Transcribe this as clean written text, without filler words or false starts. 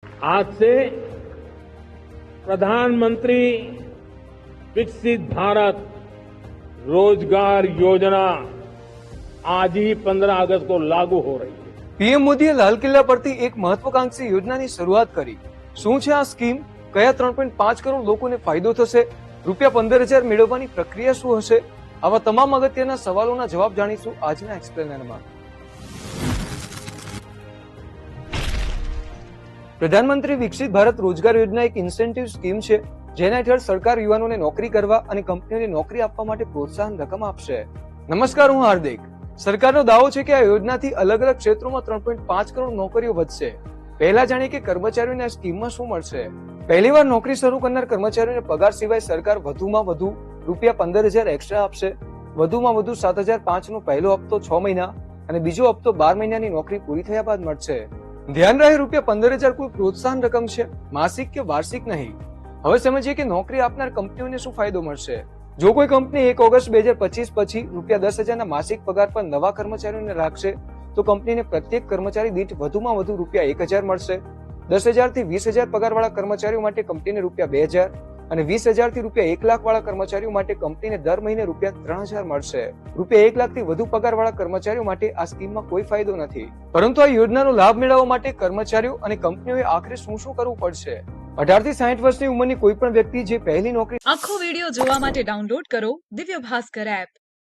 आज से प्रधानमंत्री विकसित भारत रोजगार योजना आज ही 15 अगस्त को लागू हो रही है। પીએમ મોદીએ લાલ કિલ્લા પરથી એક મહત્વાકાંક્ષી યોજનાની શરૂઆત કરી. શું છે આ સ્કીમ? કયા 3.5 કરોડ લોકોને ફાયદો થશે? રૂપિયા 15,000 મેળવવાની પ્રક્રિયા શું હશે? આવા તમામ અગત્યના સવાલોના જવાબ જાણીશું આજના એક્સપ્લેનરમાં. પ્રધાનમંત્રી વિકસિત ભારત રોજગાર યોજના એક ઇન્સેન્ટિવ સ્કીમ છે, જેના હેઠળ સરકાર યુવાનોને નોકરી કરવા અને કંપનીઓને નોકરી આપવા માટે પ્રોત્સાહન રકમ આપશે. નમસ્કાર, હું હાર્દિક. સરકારનો દાવો છે કે આ યોજનાથી અલગ અલગ ક્ષેત્રોમાં 3.5 કરોડ નોકરીઓ વધશે. પહેલા જાણીએ કે કર્મચારીઓને આ સ્કીમમાં શું મળશે. પહેલીવાર નોકરી શરૂ કરનાર કર્મચારીઓને પગાર સિવાય સરકાર વધુમાં વધુ રૂપિયા 15,000 એક્સ્ટ્રા આપશે. વધુમાં વધુ 7,005 નો પહેલો હપ્તો 6 મહિના અને બીજો હપ્તો 12 મહિનાની નોકરી પૂરી થયા બાદ મળશે. ધ્યાન રહે, રૂપિયા 15,000 કોઈ પ્રોત્સાહન રકમ છે, માસિક કે વાર્ષિક નહીં. હવે સમજીએ કે નોકરી આપનાર કંપનીઓને શું ફાયદો મળશે. જો કોઈ કંપની 1 ઓગસ્ટ 2025 પછી રૂપિયા 10,000 ના માસિક પગાર પર નવા કર્મચારીઓને રાખશે, તો કંપનીને પ્રત્યેક કર્મચારી દીઠ વધુમાં વધુ રૂપિયા 1,000 મળશે. 10,000 થી 20,000 પગારવાળા કર્મચારીઓ માટે કંપનીને રૂપિયા 2,000 અને 20,000 થી રૂપિયા 1 લાખ વાળા કર્મચારીઓ માટે કંપનીને દર મહિને રૂપિયા 3,000 મળશે. રૂપિયા 1 લાખ થી વધુ પગારવાળા કર્મચારીઓ માટે આ સ્કીમમાં કોઈ ફાયદો નથી. પરંતુ આ યોજનાનો લાભ મેળવવા માટે કર્મચારીઓ અને કંપનીઓએ આખરે શું શું કરવું પડશે? 18 થી 60 વર્ષની ઉંમરની કોઈ પણ વ્યક્તિ જે પહેલી નોકરી આખો વિડિયો જોવા માટે ડાઉનલોડ કરો દિવ્ય ભાસ્કર એપ.